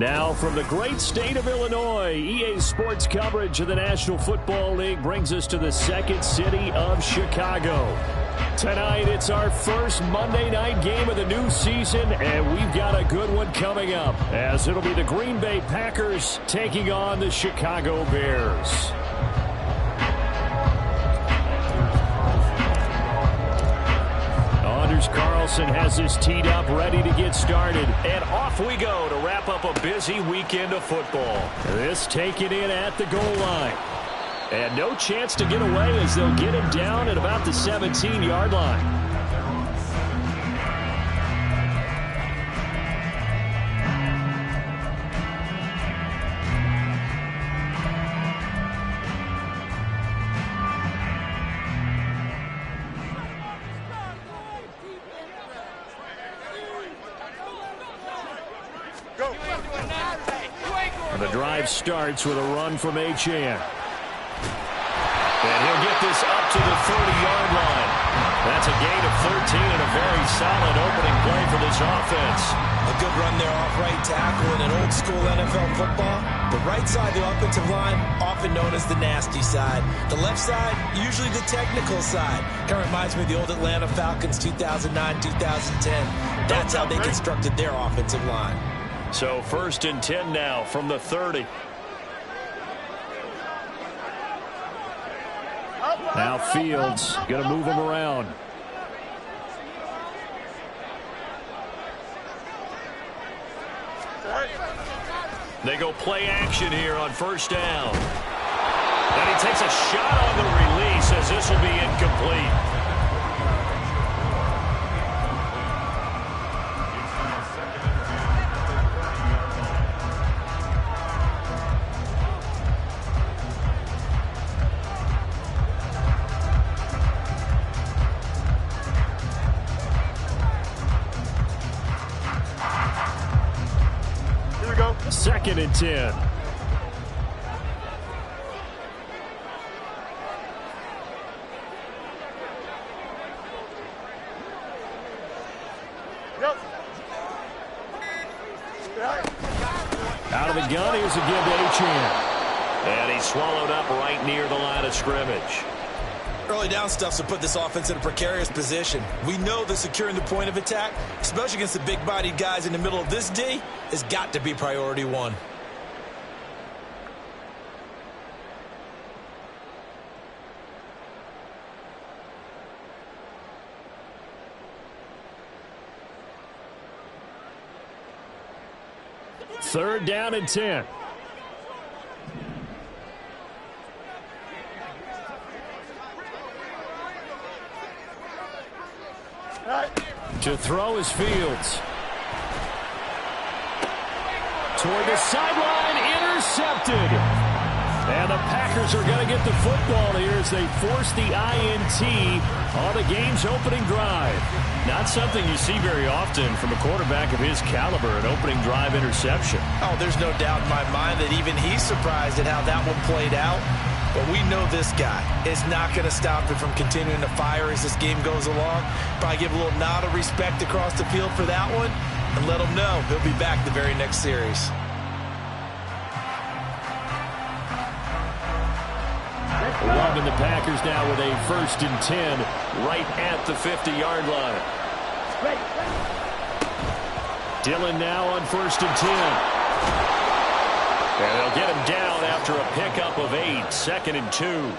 Now from the great state of Illinois, EA Sports coverage of the National Football League brings us to the second city of Chicago. Tonight, it's our first Monday night game of the new season, and we've got a good one coming up, as it'll be the Green Bay Packers taking on the Chicago Bears. Carlson has this teed up, ready to get started. And off we go to wrap up a busy weekend of football. This taken in at the goal line. And no chance to get away as they'll get him down at about the 17-yard line. The drive starts with a run from Achane. And he'll get this up to the 30-yard line. That's a gain of 13 and a very solid opening play for this offense. A good run there off right tackle in an old-school NFL football. The right side of the offensive line, often known as the nasty side. The left side, usually the technical side. Kind of reminds me of the old Atlanta Falcons 2009-2010. That's how they constructed their offensive line. So 1st and 10 now from the 30. Now Fields going to move him around. They go play action here on 1st down. And he takes a shot on the release as this will be incomplete. Second and 10. Out of the gun, here's a give to Achane. And he's swallowed up right near the line of scrimmage. Early down stuff to put this offense in a precarious position. We know that securing the point of attack, especially against the big-bodied guys in the middle of this D, has got to be priority one. Third down and 10. To throw is Fields. Toward the sideline, intercepted. And the Packers are going to get the football here as they force the INT on the game's opening drive. Not something you see very often from a quarterback of his caliber, an opening drive interception. Oh, there's no doubt in my mind that even he's surprised at how that one played out. But we know this guy is not going to stop him from continuing to fire as this game goes along. Probably give a little nod of respect across the field for that one and let him know he'll be back the very next series. Welcome the Packers now with a 1st and 10 right at the 50-yard line. Dillon now on 1st and 10. And they'll get him down after a pickup of 8, 2nd and 2.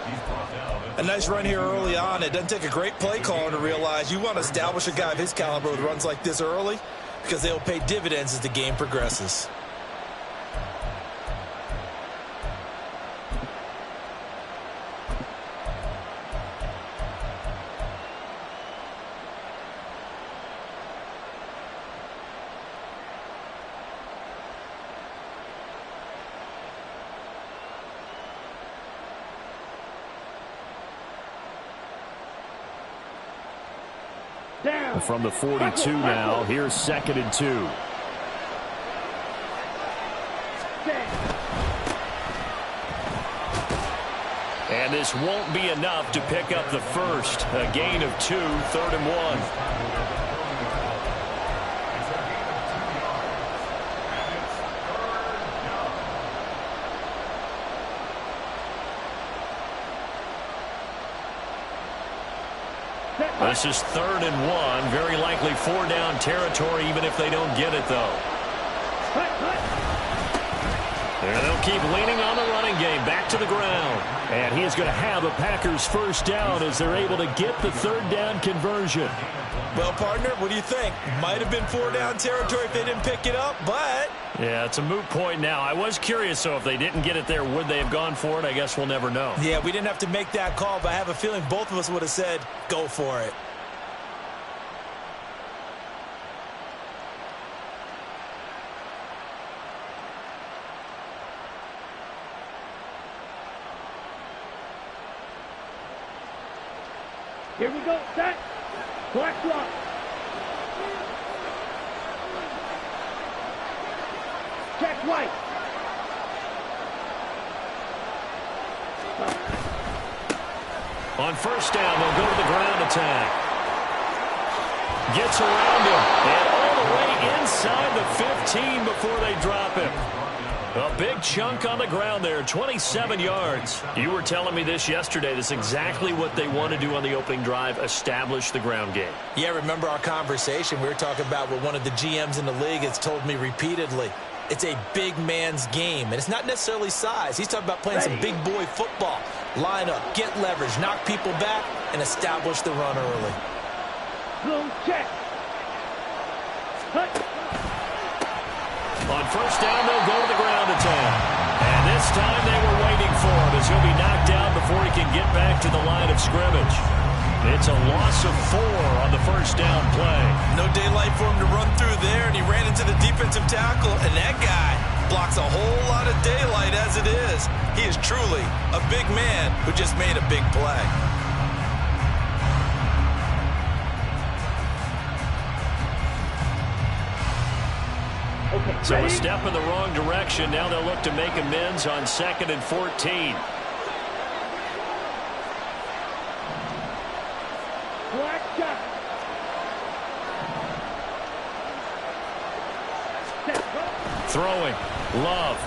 A nice run here early on. It doesn't take a great play caller to realize you want to establish a guy of his caliber with runs like this early because they'll pay dividends as the game progresses. From the 42 now, here's 2nd and 2. And this won't be enough to pick up the first. A gain of 2, 3rd and 1. This is 3rd and 1. Very likely 4-down territory, even if they don't get it, though. And they'll keep leaning on the running game. Back to the ground. And he is going to have a Packers first down as they're able to get the 3rd down conversion. Well, partner, what do you think? Might have been 4-down territory if they didn't pick it up, but... Yeah, it's a moot point now. I was curious, so if they didn't get it there, would they have gone for it? I guess we'll never know. Yeah, we didn't have to make that call, but I have a feeling both of us would have said, go for it. Here we go, set. Black block. Check right. On first down, they'll go to the ground attack. Gets around him. And all the way inside the 15 before they drop him. A big chunk on the ground there, 27 yards. You were telling me this yesterday. This is exactly what they want to do on the opening drive, establish the ground game. Yeah, remember our conversation? We were talking about what one of the GMs in the league has told me repeatedly. It's a big man's game, and it's not necessarily size. He's talking about playing some big boy football. Line up, get leverage, knock people back, and establish the run early. Boom, check. Hut. On first down, they'll go to the ground attack. And this time they were waiting for him as he'll be knocked down before he can get back to the line of scrimmage. It's a loss of 4 on the first down play. No daylight for him to run through there, and he ran into the defensive tackle, and that guy blocks a whole lot of daylight as it is. He is truly a big man who just made a big play. So a step in the wrong direction. Now they'll look to make amends on 2nd and 14. Black shot. Throwing. Love.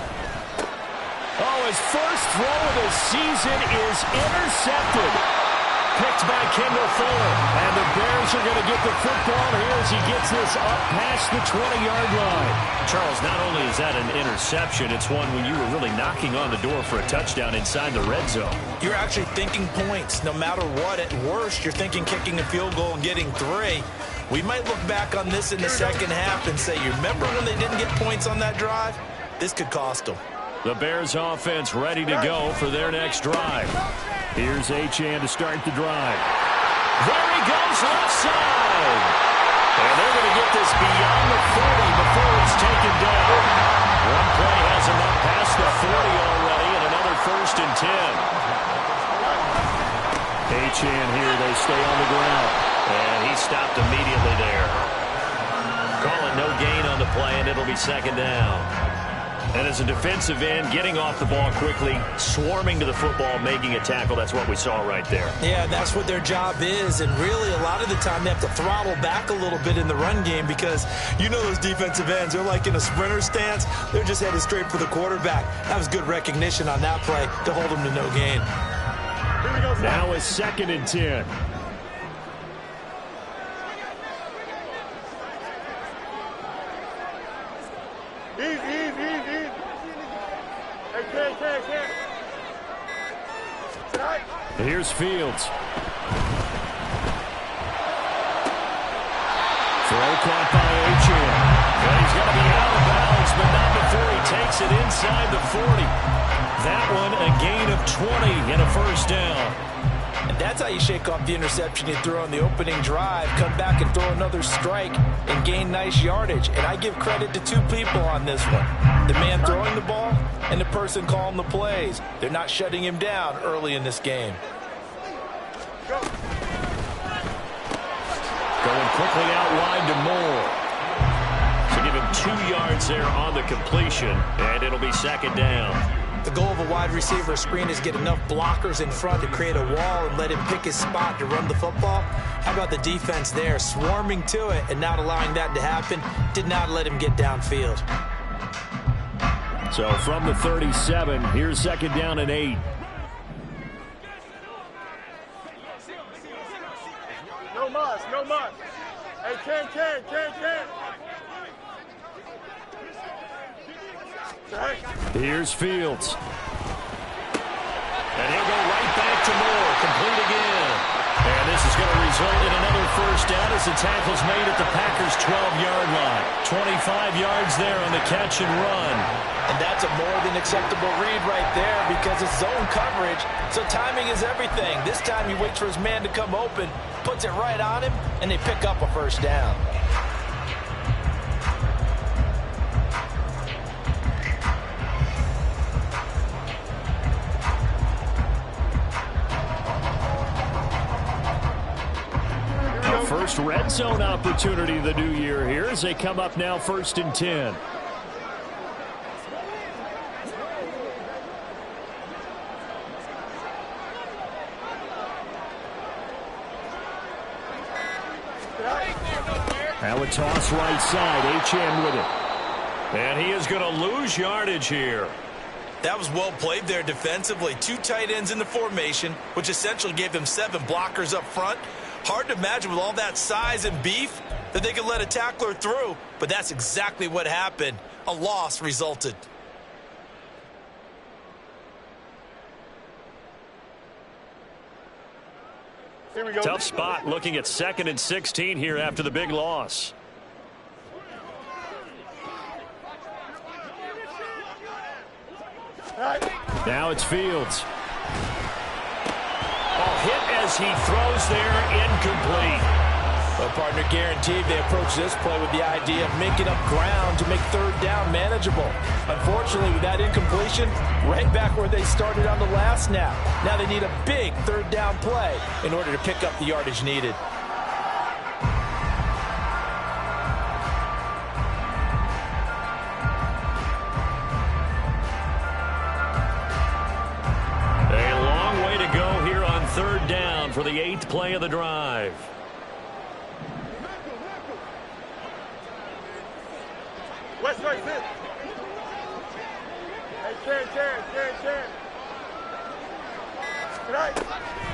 Oh, his first throw of the season is intercepted. Picked by Kendall Fuller. And the Bears are going to get the football here as he gets this up past the 20-yard line. Charles, not only is that an interception, it's one when you were really knocking on the door for a touchdown inside the red zone. You're actually thinking points. No matter what, at worst, you're thinking kicking a field goal and getting 3. We might look back on this in the second half and say, you remember when they didn't get points on that drive? This could cost them. The Bears offense ready to go for their next drive. Here's Achane to start the drive. There he goes, left side. And they're going to get this beyond the 40 before it's taken down. One play has him up past the 40 already, and another 1st and 10. Achane here, they stay on the ground. And he stopped immediately there. Call it no gain on the play, and it'll be 2nd down. And as a defensive end, getting off the ball quickly, swarming to the football, making a tackle, that's what we saw right there. Yeah, that's what their job is. And really, a lot of the time, they have to throttle back a little bit in the run game because you know those defensive ends, they're like in a sprinter stance. They're just headed straight for the quarterback. That was good recognition on that play to hold them to no gain. Now a 2nd and 10. Here's Fields. Throw caught by Achane. Well, he's going to be out of bounds, but not before he takes it inside the 40. That one a gain of 20 and a first down. And that's how you shake off the interception you throw on the opening drive, come back and throw another strike and gain nice yardage. And I give credit to 2 people on this one. The man throwing the ball and the person calling the plays. They're not shutting him down early in this game. Going quickly out wide to Moore. So give him 2 yards there on the completion, and it'll be 2nd down. The goal of a wide receiver screen is get enough blockers in front to create a wall and let him pick his spot to run the football. How about the defense there, swarming to it and not allowing that to happen? Did not let him get downfield. So from the 37, here's 2nd down and 8. No Here's Fields. And he'll go right back to Moore. Complete again. And this is going to result in another first down as the tackle's made at the Packers' 12-yard line. 25 yards there on the catch and run. And that's a more than acceptable read right there because it's zone coverage, so timing is everything. This time he waits for his man to come open, puts it right on him, and they pick up a first down. First red zone opportunity of the new year here as they come up now 1st and 10. Now a toss right side. Achane with it. And he is going to lose yardage here. That was well played there defensively. 2 tight ends in the formation, which essentially gave them 7 blockers up front. Hard to imagine with all that size and beef that they could let a tackler through, but that's exactly what happened. A loss resulted. Here we go. Tough spot looking at 2nd and 16 here after the big loss. Now it's Fields. Hit as he throws there, incomplete. Well, partner, guaranteed they approach this play with the idea of making up ground to make 3rd down manageable. Unfortunately, with that incompletion, right back where they started on the last snap. Now they need a big 3rd down play in order to pick up the yardage needed. For the 8th play of the drive. West right sit. Hey, Sharon.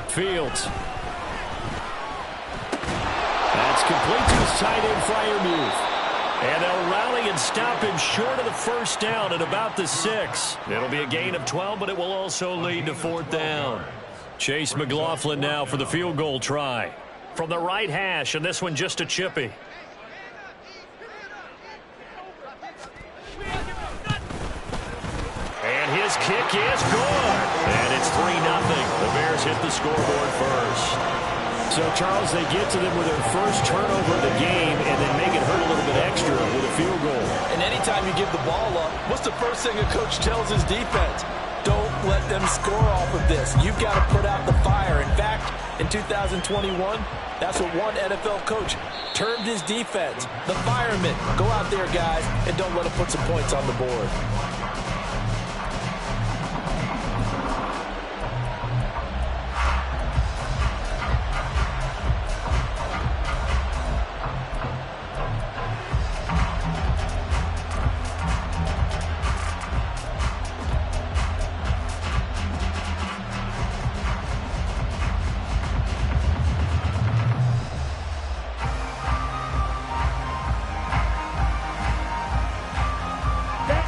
Fields. That's complete to his tight end Freiermuth. And they'll rally and stop him short of the first down at about the 6. It'll be a gain of 12, but it will also lead to 4th down. Chase McLaughlin now for the field goal try. From the right hash, and this one just a chippy. And his kick is good. And it's 3-0. The Bears hit the scoreboard first. So, Charles, they get to them with their first turnover of the game and then make it hurt a little bit extra with a field goal. And anytime you give the ball up, what's the first thing a coach tells his defense? Don't let them score off of this. You've got to put out the fire. In fact, in 2021, that's what one NFL coach termed his defense. The firemen. Go out there, guys, and don't let them put some points on the board.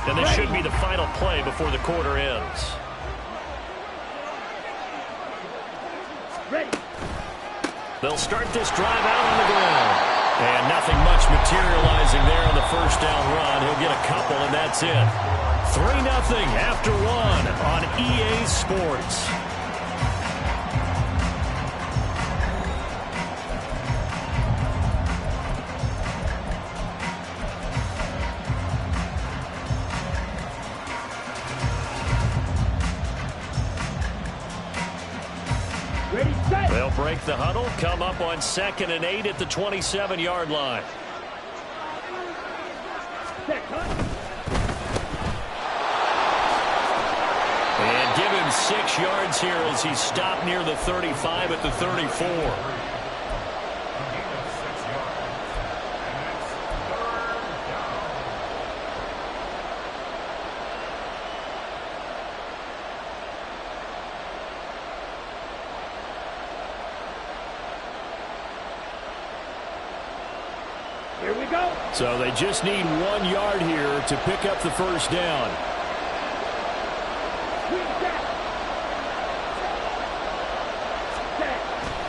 And this should be the final play before the quarter ends. Ready. They'll start this drive out on the ground. And nothing much materializing there on the first down run. He'll get a couple, and that's it. 3-0 after 1 on EA Sports. They'll break the huddle, come up on 2nd and 8 at the 27-yard line. And give him 6 yards here as he stopped near the 35 at the 34. Here we go. So they just need 1 yard here to pick up the first down.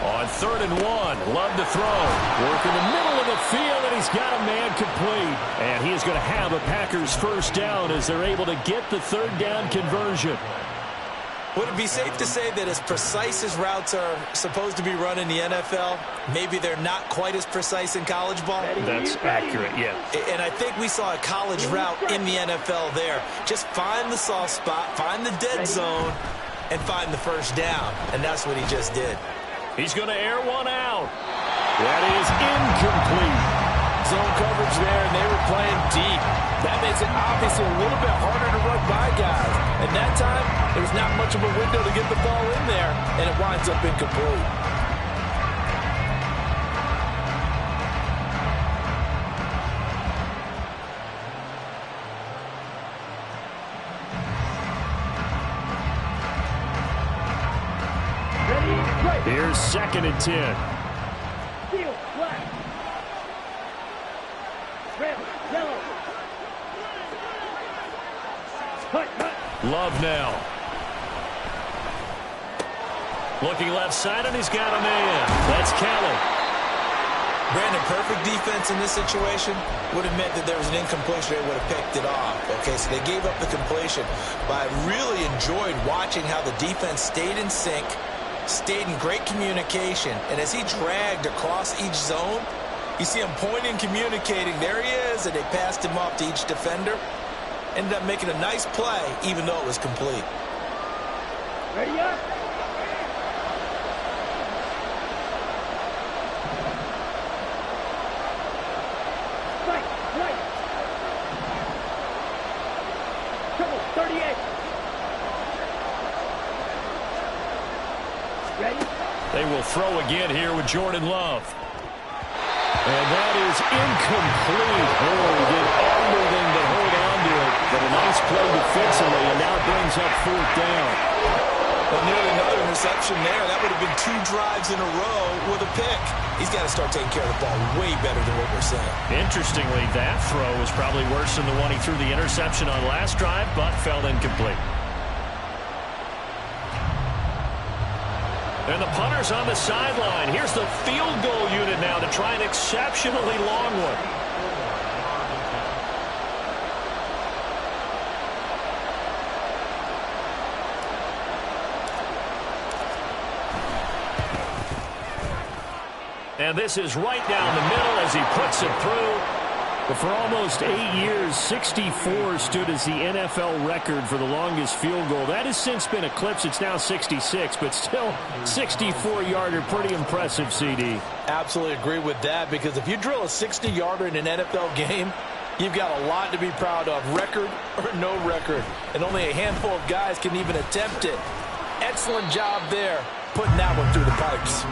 On 3rd and 1, Love to throw. Work in the middle of the field, and he's got a man complete. And he is going to have a Packers first down as they're able to get the 3rd down conversion. Would it be safe to say that as precise as routes are supposed to be run in the NFL, maybe they're not quite as precise in college ball? That's accurate, yeah. And I think we saw a college route in the NFL there. Just find the soft spot, find the dead zone, and find the first down. And that's what he just did. He's going to air one out. That is incomplete. Zone coverage there, and they were playing deep. That makes it obviously a little bit harder to run by guys. And that time, there was not much of a window to get the ball in there, and it winds up incomplete. Here's 2nd and 10. Field, flat. Red, yellow. Cut. Love now. Looking left side, and he's got a man. That's Kelly. Brandon, perfect defense in this situation would have meant that there was an incompletion. They would have picked it off. Okay, so they gave up the completion. But I really enjoyed watching how the defense stayed in sync, stayed in great communication, and as he dragged across each zone, you see him pointing, communicating. There he is, and they passed him off to each defender. Ended up making a nice play, even though it was complete. Ready up. Right. Trouble, 38. Ready? They will throw again here with Jordan Love. And that is incomplete. Oh, he did everything but hold on to it. But a nice play defensively, and now brings up 4th down. Well, nearly another interception there. That would have been 2 drives in a row with a pick. He's got to start taking care of the ball way better than what we're seeing. Interestingly, that throw was probably worse than the one he threw the interception on last drive, but fell incomplete. And the punter's on the sideline. Here's the field goal unit now to try an exceptionally long one. And this is right down the middle as he puts it through. But for almost 8 years, 64 stood as the NFL record for the longest field goal. That has since been eclipsed. It's now 66, but still 64-yarder. Pretty impressive, CD. Absolutely agree with that, because if you drill a 60-yarder in an NFL game, you've got a lot to be proud of, record or no record. And only a handful of guys can even attempt it. Excellent job there, putting that one through the pipes.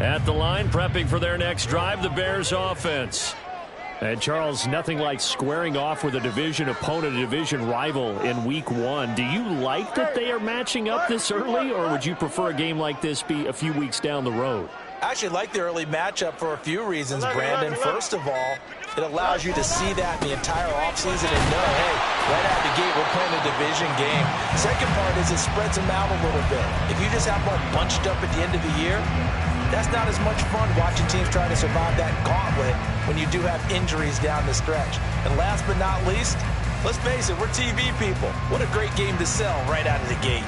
At the line, prepping for their next drive, the Bears offense. And, Charles, nothing like squaring off with a division opponent, a division rival in Week 1. Do you like that they are matching up this early, or would you prefer a game like this be a few weeks down the road? I actually like the early matchup for a few reasons, Brandon. First of all, it allows you to see that in the entire offseason and know, hey, right out the gate, we're playing a division game. Second part is it spreads them out a little bit. If you just have them all bunched up at the end of the year, that's not as much fun watching teams try to survive that gauntlet when you do have injuries down the stretch. And last but not least, let's face it, we're TV people. What a great game to sell right out of the gate.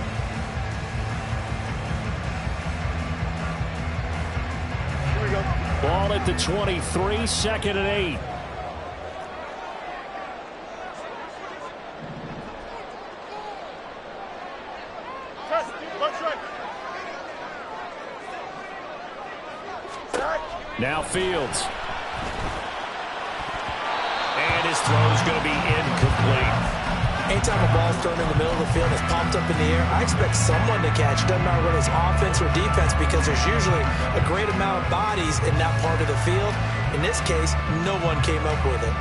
Here we go. Ball at the 23, 2nd and 8. Press, left strike. Sack. Now Fields. And his throw is going to be incomplete. Anytime a ball's thrown in the middle of the field and it's pumped up in the air, I expect someone to catch. It doesn't matter whether it's offense or defense, because there's usually a great amount of bodies in that part of the field. In this case, no one came up with it.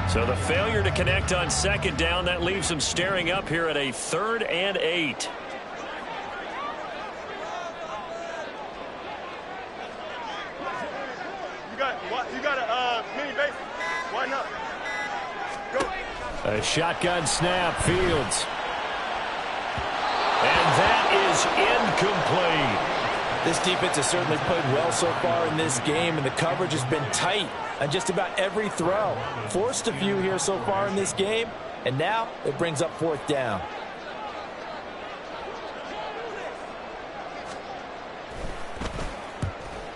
So the failure to connect on second down, that leaves them staring up here at a 3rd and 8. You got a mini base. Why not? Go. A shotgun snap, Fields. And that is incomplete. This defense has certainly played well so far in this game, and the coverage has been tight on just about every throw. Forced a few here so far in this game, and now it brings up 4th down.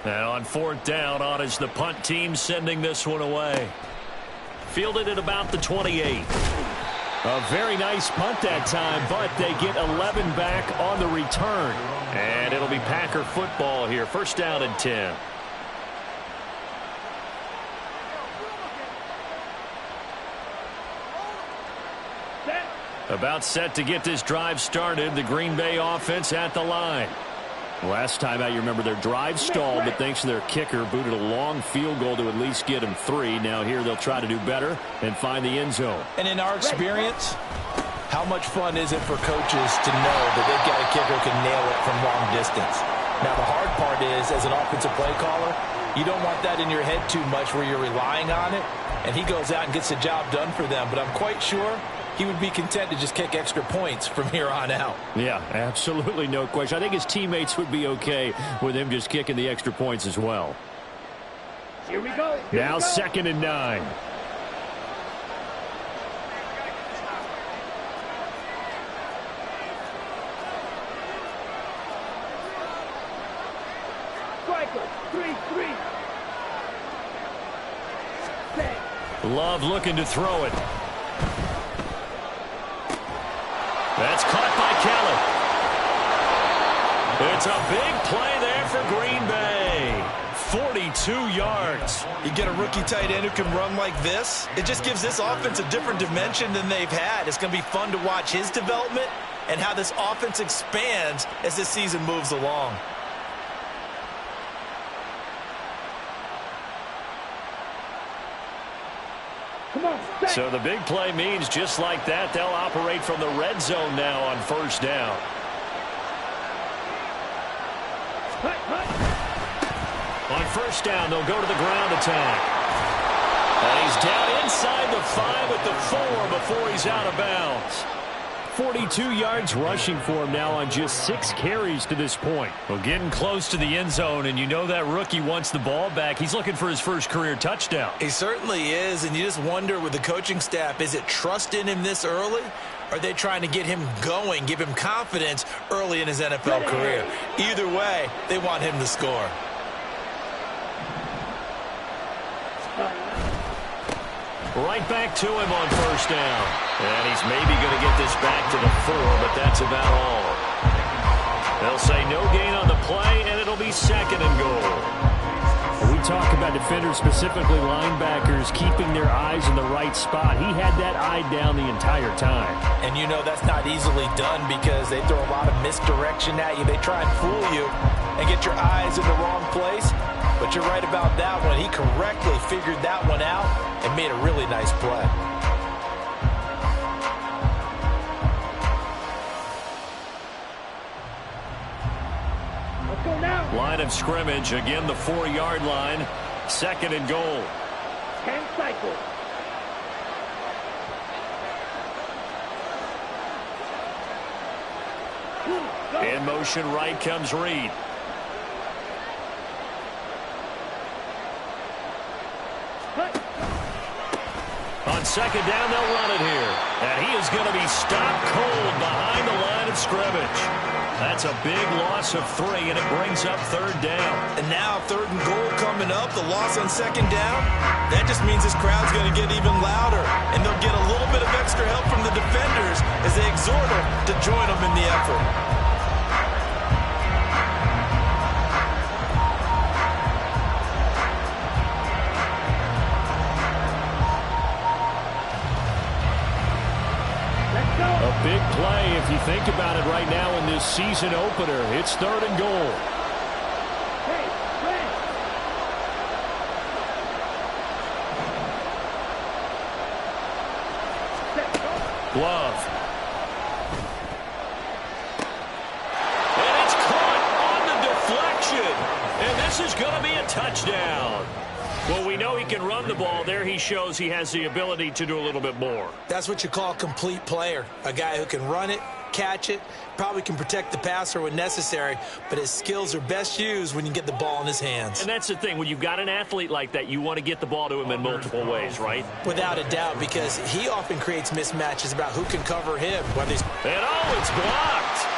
And on 4th down, on is the punt team sending this one away. Fielded at about the 28. A very nice punt that time, but they get 11 back on the return. And it'll be Packer football here. 1st down and 10. About set to get this drive started. The Green Bay offense at the line. Last time out, you remember their drive stalled, but thanks to their kicker, booted a long field goal to at least get them 3. Now here they'll try to do better and find the end zone. And in our experience, how much fun is it for coaches to know that they've got a kicker who can nail it from long distance? Now the hard part is, as an offensive play caller, you don't want that in your head too much where you're relying on it, and he goes out and gets the job done for them. But I'm quite sure he would be content to just kick extra points from here on out. Yeah, absolutely no question. I think his teammates would be okay with him just kicking the extra points as well. Here we go. Now 2nd and 9. Striker, 3-3. Love looking to throw it. That's caught by Kelly. It's a big play there for Green Bay. 42 yards. You get a rookie tight end who can run like this, it just gives this offense a different dimension than they've had. It's going to be fun to watch his development and how this offense expands as this season moves along. So the big play means just like that, they'll operate from the red zone now on 1st down. On 1st down, they'll go to the ground attack. And he's down inside the 5 at the 4 before he's out of bounds. 42 yards rushing for him now on just 6 carries to this point. Well, getting close to the end zone, and you know that rookie wants the ball back. He's looking for his first career touchdown. He certainly is, and you just wonder with the coaching staff, is it trust in him this early? Or are they trying to get him going, give him confidence early in his NFL career? Either way, they want him to score. Right back to him on 1st down. And he's maybe going to get this back to the 4, but that's about all. They'll say no gain on the play, and it'll be 2nd and goal. We talk about defenders, specifically linebackers, keeping their eyes in the right spot. He had that eye down the entire time. And you know that's not easily done because they throw a lot of misdirection at you. They try and fool you and get your eyes in the wrong place. But you're right about that one. He correctly figured that one out and made a really nice play. Let's go now. Line of scrimmage, again the 4-yard line. 2nd and goal. 10 cycles. In motion right comes Reed. On 2nd down, they'll run it here. And he is going to be stopped cold behind the line of scrimmage. That's a big loss of 3, and it brings up 3rd down. And now 3rd and goal coming up, the loss on 2nd down. That just means this crowd's going to get even louder, and they'll get a little bit of extra help from the defenders as they exhort them to join them in the effort. season opener. It's 3rd and goal. Hey, Red. Glove. And it's caught on the deflection. And this is going to be a touchdown. Well, we know he can run the ball. There he shows he has the ability to do a little bit more. That's what you call a complete player. A guy who can run it, catch it, probably can protect the passer when necessary, but his skills are best used when you get the ball in his hands. And that's the thing. When you've got an athlete like that, you want to get the ball to him in multiple ways, right? Without a doubt, because he often creates mismatches about who can cover him. Whether he's... And oh, it's blocked.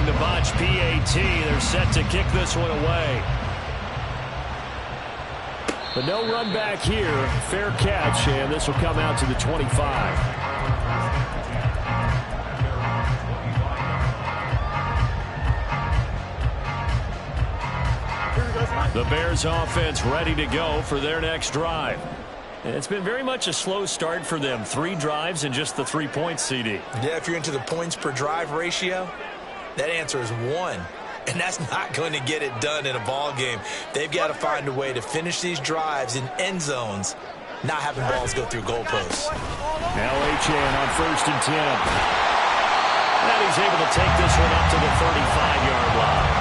The botch PAT, they're set to kick this one away. But no run back here. Fair catch, and this will come out to the 25. The Bears offense ready to go for their next drive. And it's been very much a slow start for them. 3 drives and just the 3 points, CD. Yeah, if you're into the points per drive ratio, that answer is 1, and that's not going to get it done in a ball game. They've got to find a way to finish these drives in end zones, not having balls go through goalposts. Now Achane on 1st and 10. And he's able to take this one up to the 35-yard line.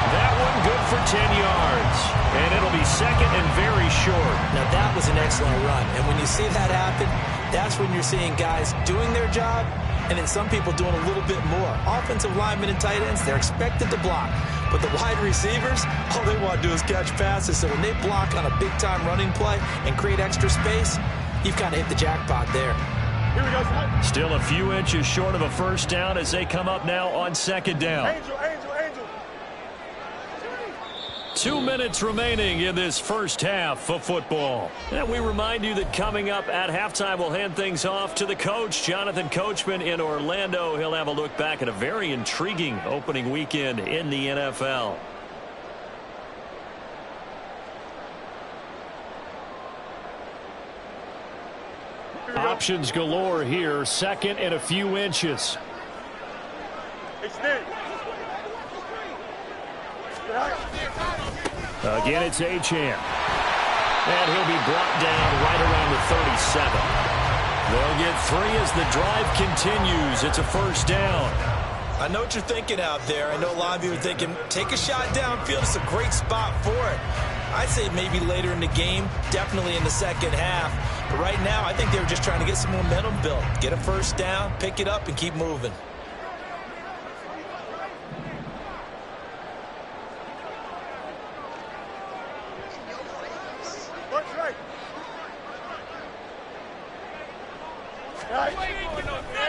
That one good for 10 yards, and it'll be 2nd and very short. Now that was an excellent run, and when you see that happen, that's when you're seeing guys doing their job, and then some people doing a little bit more. Offensive linemen and tight ends, they're expected to block. But the wide receivers, all they want to do is catch passes. So when they block on a big-time running play and create extra space, you've kind of hit the jackpot there. Here we go, son. Still a few inches short of a first down as they come up now on 2nd down. Angel, Angel, Angel. 2 minutes remaining in this first half of football. And we remind you that coming up at halftime, we'll hand things off to the coach, Jonathan Coachman in Orlando. He'll have a look back at a very intriguing opening weekend in the NFL. Options galore here. 2nd and a few inches. Extend. Again, it's Achane. And he'll be brought down right around the 37. They'll get 3 as the drive continues. It's a first down. I know what you're thinking out there. I know a lot of you are thinking, take a shot downfield. It's a great spot for it. I'd say maybe later in the game, definitely in the second half. But right now, I think they were just trying to get some momentum built. Get a first down, pick it up, and keep moving.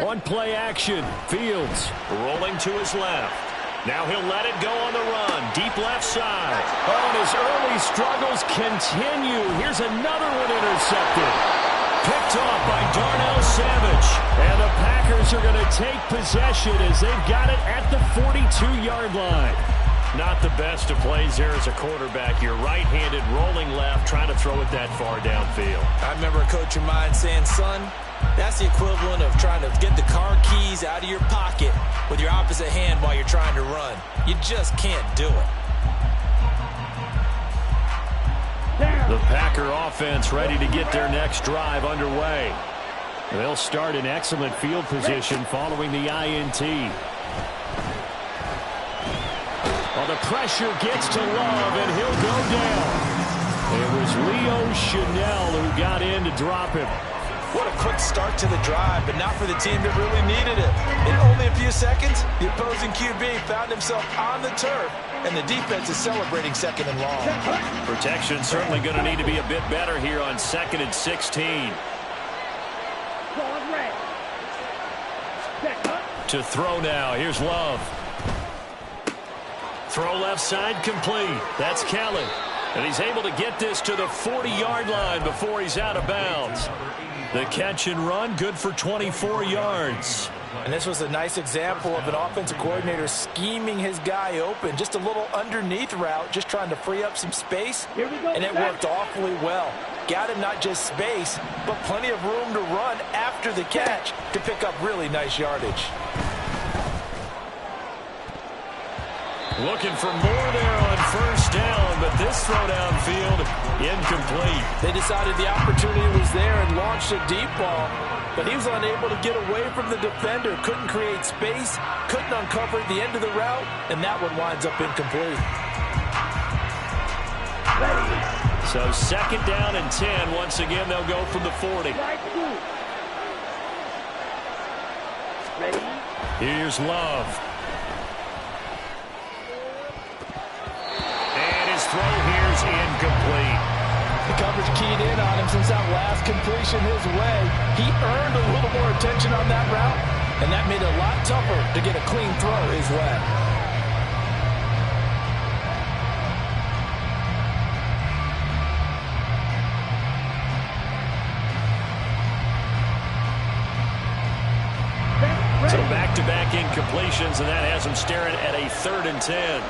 On play action, Fields rolling to his left. Now he'll let it go on the run. Deep left side. Oh, and his early struggles continue. Here's another one intercepted. Picked off by Darnell Savage. And the Packers are going to take possession as they've got it at the 42-yard line. Not the best of plays here as a quarterback. You're right-handed, rolling left, trying to throw it that far downfield. I remember a coach of mine saying, son, that's the equivalent of trying to get the car keys out of your pocket with your opposite hand while you're trying to run. You just can't do it. The Packer offense ready to get their next drive underway. They'll start in excellent field position following the INT. Well, the pressure gets to Love, and he'll go down. It was Leo Chanel who got in to drop him. What a quick start to the drive, but not for the team that really needed it. In only a few seconds, the opposing QB found himself on the turf, and the defense is celebrating 2nd and long. Protection certainly going to need to be a bit better here on 2nd and 16. To throw now. Here's Love. Throw left side complete. That's Kelly. And he's able to get this to the 40-yard line before he's out of bounds. The catch and run, good for 24 yards. And this was a nice example of an offensive coordinator scheming his guy open. Just a little underneath route, just trying to free up some space. And it worked awfully well. Got him not just space, but plenty of room to run after the catch to pick up really nice yardage. Looking for more there on first down, but this throw downfield incomplete. They decided the opportunity was there and launched a deep ball, but he was unable to get away from the defender. Couldn't create space, couldn't uncover the end of the route, and that one winds up incomplete. So 2nd down and 10. Once again, they'll go from the 40. Here's Love. Throw here's incomplete. The coverage keyed in on him since that last completion his way. He earned a little more attention on that route, and that made it a lot tougher to get a clean throw his way. So back-to-back incompletions, and that has him staring at a 3rd and 10.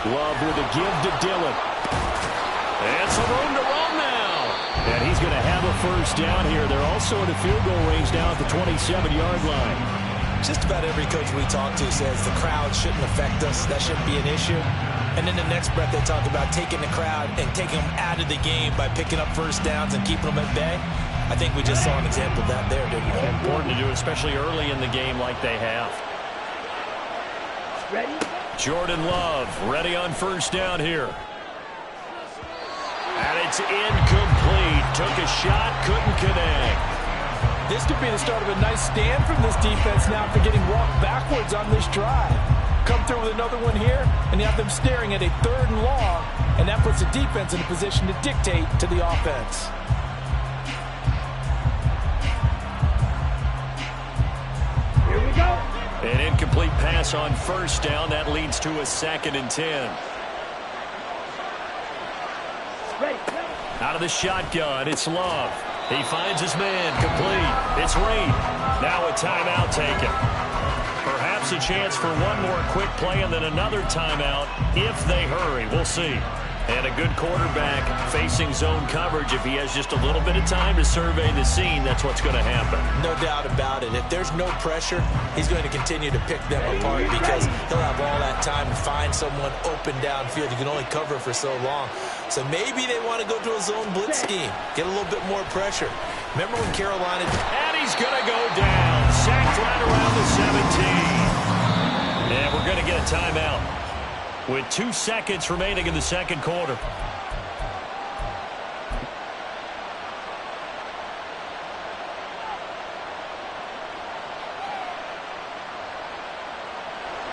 Love with a give to Dillon. And some room to run now. And he's going to have a first down here. They're also in the field goal range now at the 27-yard line. Just about every coach we talk to says the crowd shouldn't affect us. That shouldn't be an issue. And in the next breath, they talk about taking the crowd and taking them out of the game by picking up first downs and keeping them at bay. I think we just saw an example of that there, didn't we? Important to do, especially early in the game like they have. Ready? Jordan Love ready on first down here. And it's incomplete. Took a shot, couldn't connect. This could be the start of a nice stand from this defense now after getting walked backwards on this drive. Come through with another one here, and you have them staring at a 3rd and long, and that puts the defense in a position to dictate to the offense. Here we go. An incomplete pass on first down. That leads to a 2nd and 10. Ready. Out of the shotgun, it's Love. He finds his man, complete. It's Reed. Now a timeout taken. Perhaps a chance for one more quick play and then another timeout if they hurry. We'll see. And a good quarterback facing zone coverage. If he has just a little bit of time to survey the scene, that's what's going to happen. No doubt about it. If there's no pressure, he's going to continue to pick them apart because he'll have all that time to find someone open downfield. You can only cover for so long. So maybe they want to go to a zone blitz scheme, get a little bit more pressure. Remember when Carolina... And he's going to go down. Sacked right around the 17. And we're going to get a timeout with 2 seconds remaining in the 2nd quarter.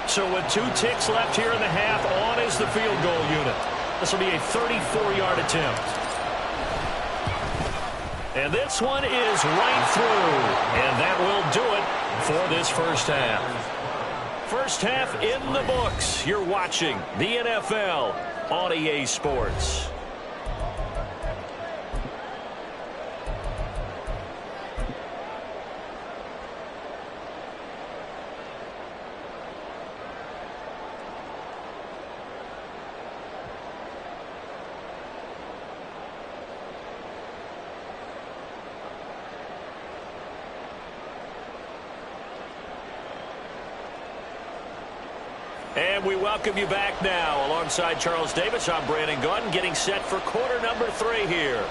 So with 2 ticks left here in the half, on is the field goal unit. This will be a 34-yard attempt. And this one is right through. And that will do it for this first half. First half in the books. You're watching the NFL on EA Sports. And we welcome you back now. Alongside Charles Davis, I'm Brandon Gunn, getting set for quarter number 3 here.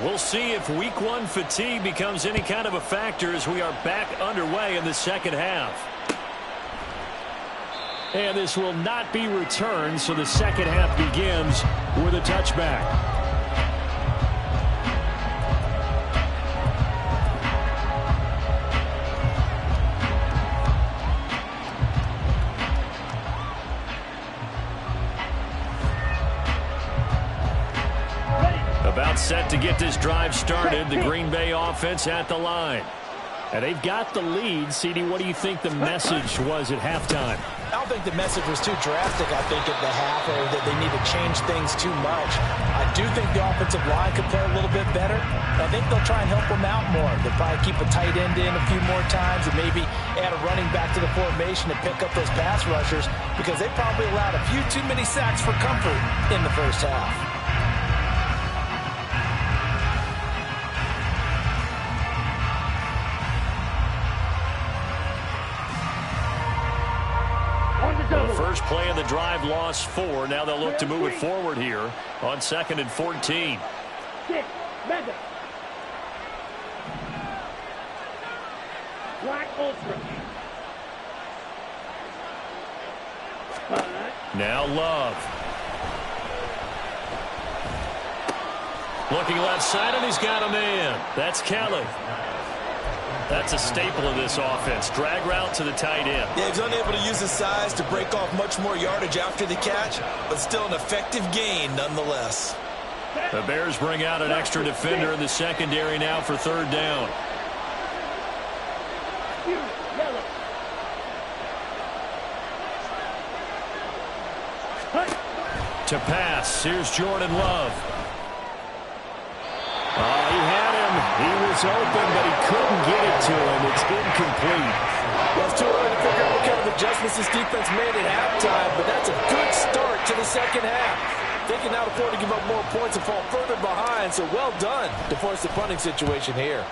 We'll see if week 1 fatigue becomes any kind of a factor as we are back underway in the second half. And this will not be returned, so the second half begins with a touchback. About set to get this drive started. The Green Bay offense at the line. And they've got the lead. CD, what do you think the message was at halftime? I don't think the message was too drastic, I think, at the half, or that they need to change things too much. I do think the offensive line could play a little bit better. I think they'll try and help them out more. They'll probably keep a tight end in a few more times and maybe add a running back to the formation and pick up those pass rushers, because they probably allowed a few too many sacks for comfort in the first half. The first play of the drive lost 4. Now they'll look to move it forward here on 2nd and 14. Now Love. Looking left side, and he's got a man. That's Kelly. That's a staple of this offense. Drag route to the tight end. Yeah, he's unable to use his size to break off much more yardage after the catch, but still an effective gain nonetheless. The Bears bring out an extra defender in the secondary now for 3rd down. To pass, here's Jordan Love. Oh, he had him. He was open, but he couldn't get it to him. It's incomplete. Well, it's too early to figure out what kind of adjustments this defense made at halftime, but that's a good start to the second half. They can now afford to give up more points and fall further behind, so well done to force the punting situation here.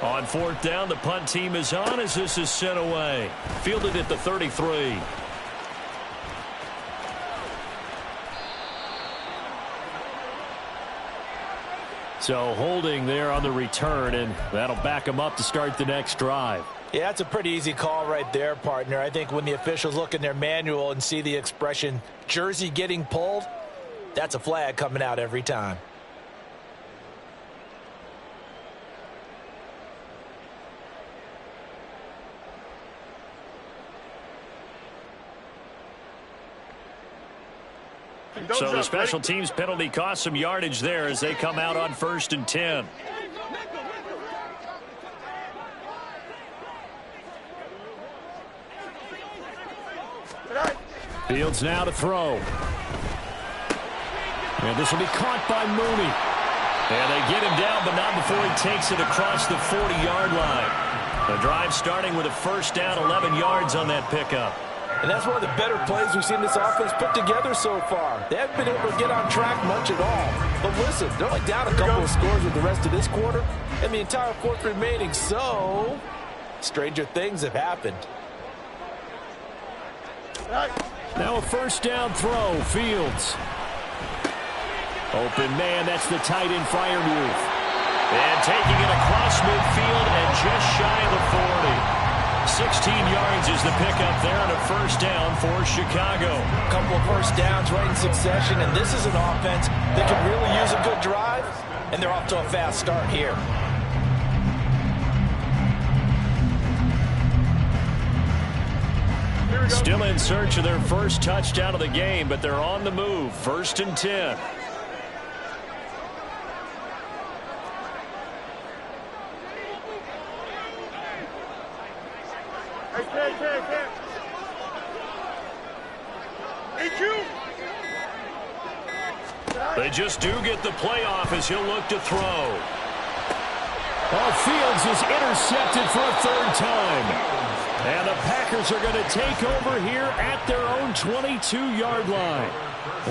On 4th down, the punt team is on as this is sent away. Fielded at the 33. So holding there on the return, and that'll back them up to start the next drive. Yeah, that's a pretty easy call right there, partner. I think when the officials look in their manual and see the expression jersey getting pulled, that's a flag coming out every time. So the special teams penalty cost some yardage there as they come out on 1st and 10. Fields now to throw. And this will be caught by Mooney. And they get him down, but not before he takes it across the 40-yard line. The drive starting with a 1st down, 11 yards on that pickup. And that's one of the better plays we've seen this offense put together so far. They haven't been able to get on track much at all. But listen, they're only down a couple of scores with the rest of this quarter and the entire 4th remaining. So, stranger things have happened. Now a 1st down throw. Fields. Open man, that's the tight end Freiermuth. And taking it across midfield and just shy of the 40. 16 yards is the pickup there on a 1st down for Chicago. A couple of 1st downs right in succession, and this is an offense that can really use a good drive, and they're off to a fast start here. Still in search of their first touchdown of the game, but they're on the move. 1st and 10. They just do get the playoff as he'll look to throw. Fields is intercepted for a 3rd time. And the Packers are going to take over here at their own 22-yard line.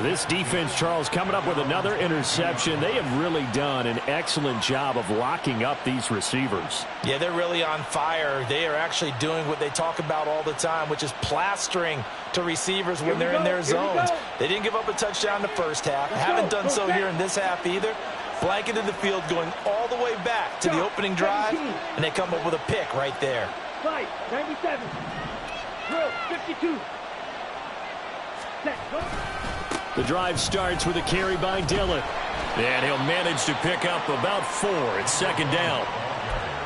This defense, Charles, coming up with another interception. They have really done an excellent job of locking up these receivers. Yeah, they're really on fire. They are actually doing what they talk about all the time, which is plastering to receivers when they're in their zones. They didn't give up a touchdown in the first half. Haven't done so here in this half either. Blanketed the field going all the way back to the opening drive, and they come up with a pick right there. 97. Drill 52. The drive starts with a carry by Dillon. And he'll manage to pick up about 4 at 2nd down.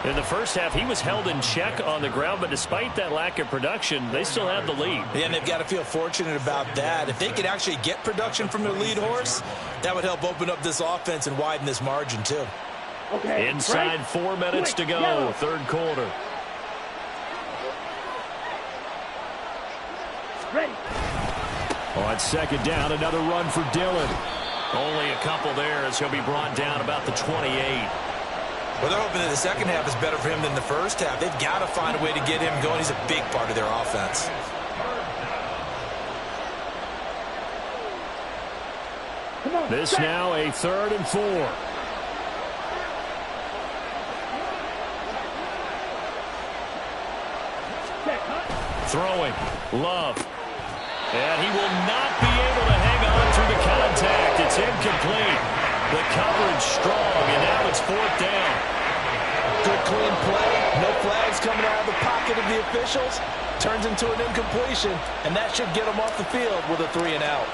In the first half, he was held in check on the ground, but despite that lack of production, they still have the lead. Yeah, and they've got to feel fortunate about that. If they could actually get production from their lead horse, that would help open up this offense and widen this margin, too. Okay. Inside right. 4 minutes to go, Yellow. third quarter. Ready. On second down, another run for Dillon. Only a couple there as he'll be brought down about the 28. Well, they're hoping that the second half is better for him than the first half. They've got to find a way to get him going. He's a big part of their offense. Come on. This set. now a 3rd and 4. Set, huh? Throwing. Love. And he will not be able to hang on through the contact. It's incomplete. The coverage strong, and now it's 4th down. Good clean play. No flags coming out of the pocket of the officials. Turns into an incompletion, and that should get them off the field with a 3-and-out.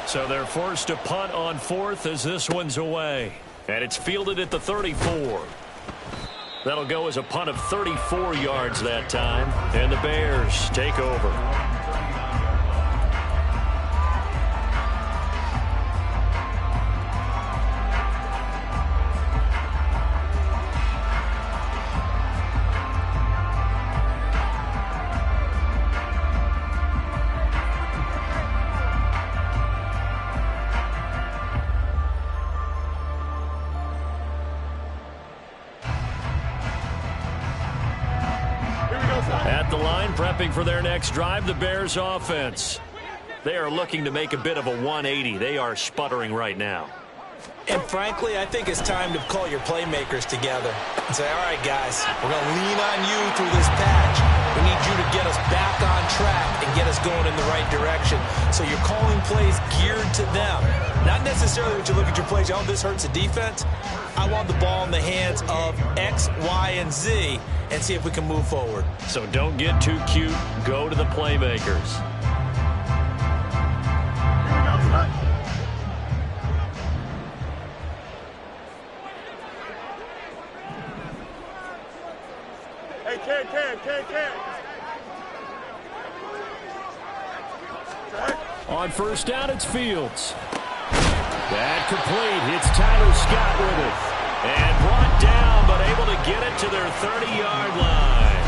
So they're forced to punt on 4th as this one's away. And it's fielded at the 34. That'll go as a punt of 34 yards that time. And the Bears take over. At the line, prepping for their next drive, the Bears offense. They are looking to make a bit of a 180. They are sputtering right now. And frankly, I think it's time to call your playmakers together and say, all right, guys, we're going to lean on you through this patch. We need you to get us back on track and get us going in the right direction. So you're calling plays geared to them. Not necessarily when you look at your plays, oh, this hurts the defense. I want the ball in the hands of X, Y, and Z and see if we can move forward. So don't get too cute. Go to the playmakers. Hey, Ken. On first down, it's Fields. That complete. It's Tyler Scott with it. And brought down, but able to get it to their 30-yard line.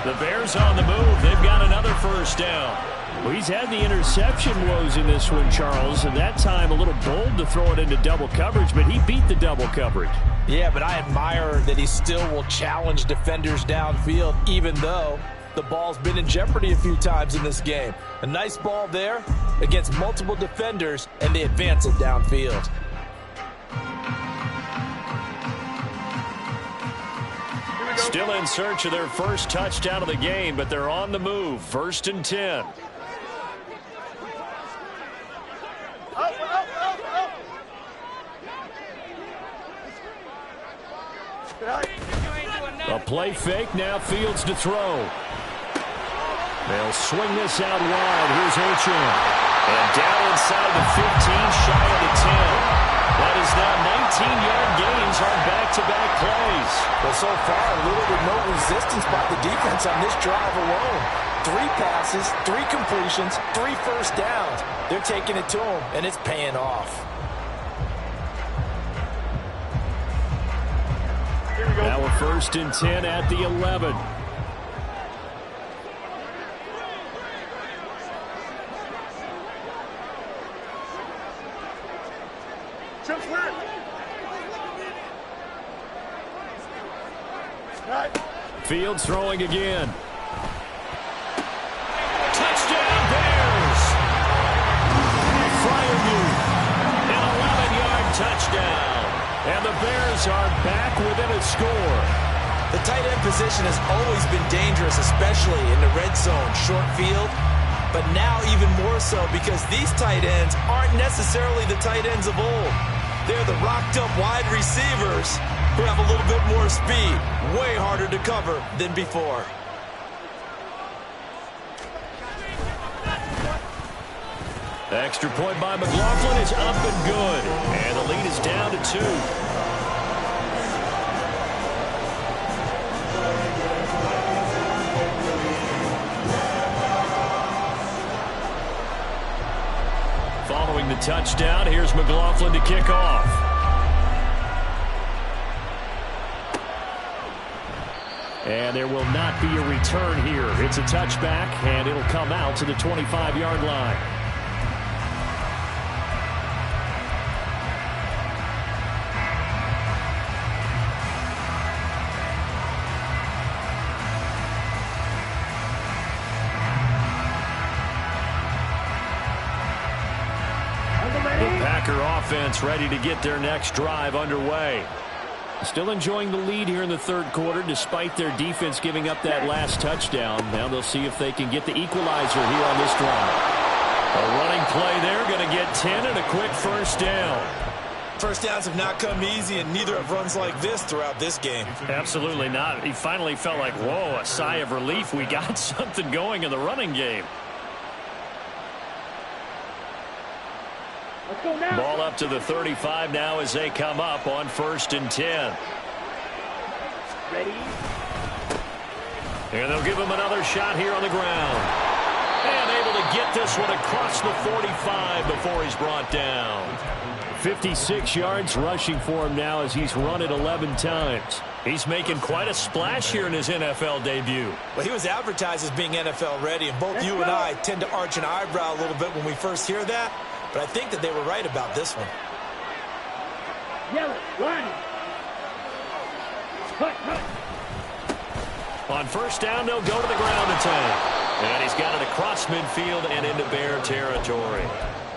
The Bears on the move. They've got another first down. Well, he's had the interception woes in this one, Charles, and that time a little bold to throw it into double coverage, but he beat the double coverage. Yeah, but I admire that he still will challenge defenders downfield, even though the ball's been in jeopardy a few times in this game. A nice ball there against multiple defenders, and they advance it downfield. Still in search of their first touchdown of the game, but they're on the move. 1st and 10. A play fake, now Fields to throw. They'll swing this out wide. Here's Achane. And down inside the 15, shy of the 10. That is now 19-yard gains on back-to-back plays. Well, so far, little to no resistance by the defense on this drive alone. 3 passes, 3 completions, 3 first downs. They're taking it to them, and it's paying off. Now a 1st and 10 at the 11. Fields throwing again. Touchdown Bears! Freiermuth, an 11-yard touchdown. And the Bears are back within a score. The tight end position has always been dangerous, especially in the red zone, short field. But now even more so because these tight ends aren't necessarily the tight ends of old. They're the rocked-up wide receivers who have a little bit more speed. Way harder to cover than before. Extra point by McLaughlin is up and good. And the lead is down to 2. Following the touchdown, here's McLaughlin to kick off. And there will not be a return here. It's a touchback, and it'll come out to the 25-yard line. The Packer offense ready to get their next drive underway. Still enjoying the lead here in the third quarter despite their defense giving up that last touchdown. Now they'll see if they can get the equalizer here on this drive. A running play there, going to get 10 and a quick first down. First downs have not come easy, and neither have runs like this throughout this game. Absolutely not. He finally felt like, whoa, a sigh of relief. We got something going in the running game. Let's go now. Ball up to the 35 now as they come up on 1st and 10. Ready? And they'll give him another shot here on the ground. And able to get this one across the 45 before he's brought down. 56 yards rushing for him now as he's run it 11 times. He's making quite a splash here in his NFL debut. Well, he was advertised as being NFL ready, and both you and I tend to arch an eyebrow a little bit when we first hear that. But I think that they were right about this one. Yellow, line. Cut. On first down, they'll go to the ground attack. And he's got it across midfield and into Bear territory.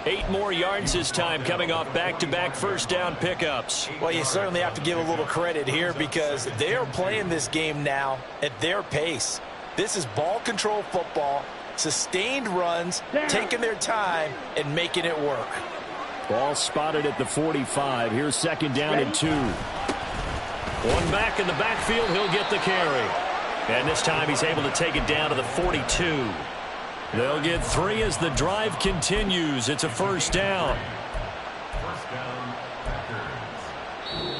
8 more yards this time coming off back-to-back first down pickups. Well, you certainly have to give a little credit here because they are playing this game now at their pace. This is ball control football. Sustained runs, taking their time, and making it work. Ball spotted at the 45. Here's 2nd down and 2. One back in the backfield. He'll get the carry. And this time he's able to take it down to the 42. They'll get 3 as the drive continues. It's a first down.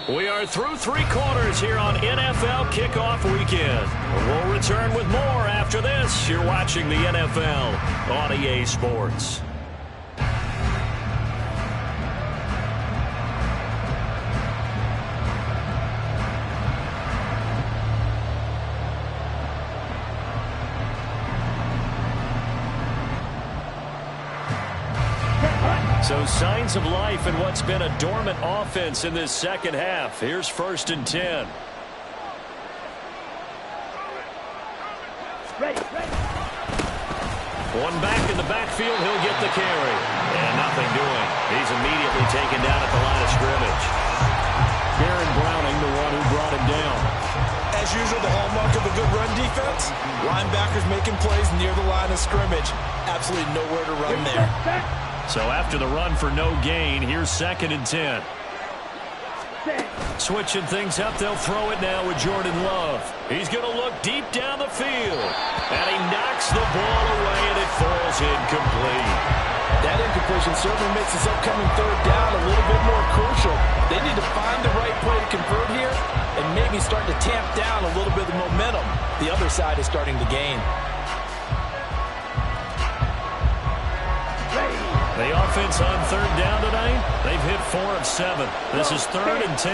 We are through 3 quarters here on NFL Kickoff Weekend. We'll return with more after this. You're watching the NFL on EA Sports. So signs of life in what's been a dormant offense in this second half. Here's 1st and 10. Ready. One back in the backfield. He'll get the carry. And nothing doing. He's immediately taken down at the line of scrimmage. Baron Browning, the one who brought him down. As usual, the hallmark of a good run defense, linebackers making plays near the line of scrimmage. Absolutely nowhere to run there. So after the run for no gain, here's 2nd and 10. Switching things up, they'll throw it now with Jordan Love. He's going to look deep down the field. And he knocks the ball away, and it falls incomplete. That incompletion certainly makes this upcoming 3rd down a little bit more crucial. They need to find the right play to convert here and maybe start to tamp down a little bit of the momentum the other side is starting to gain. The offense on 3rd down tonight, they've hit 4 of 7. This is 3rd and 10.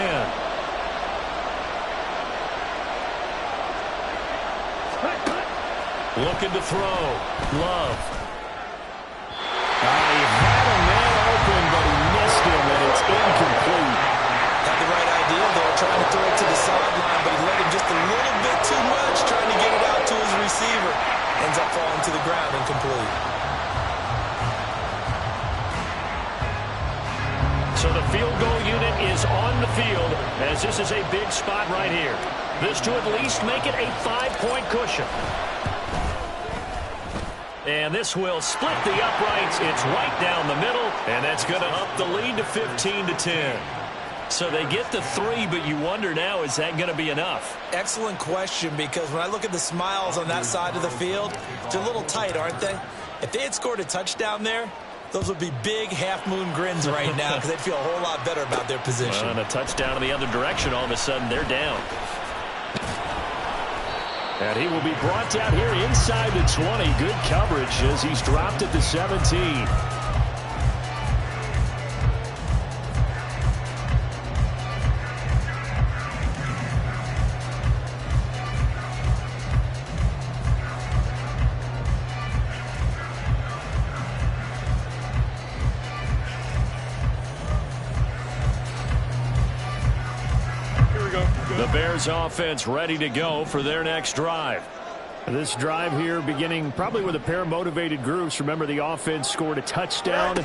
Looking to throw. Love. He had a man open, but he missed him, and it's incomplete. Had the right idea there, trying to throw it to the sideline, but he let him just a little bit too much, trying to get it out to his receiver. Ends up falling to the ground, incomplete. So the field goal unit is on the field as this is a big spot right here. This to at least make it a 5-point cushion. And this will split the uprights. It's right down the middle, and that's going to up the lead to 15-10. So they get the 3, but you wonder now, is that going to be enough? Excellent question, because when I look at the smiles on that side of the field, they're a little tight, aren't they? If they had scored a touchdown there, those would be big half-moon grins right now because they'd feel a whole lot better about their position. And a touchdown in the other direction, all of a sudden they're down. And he will be brought down here inside the 20. Good coverage as he's dropped at the 17. we go. The Bears offense ready to go for their next drive. This drive here beginning probably with a pair of motivated groups. Remember, the offense scored a touchdown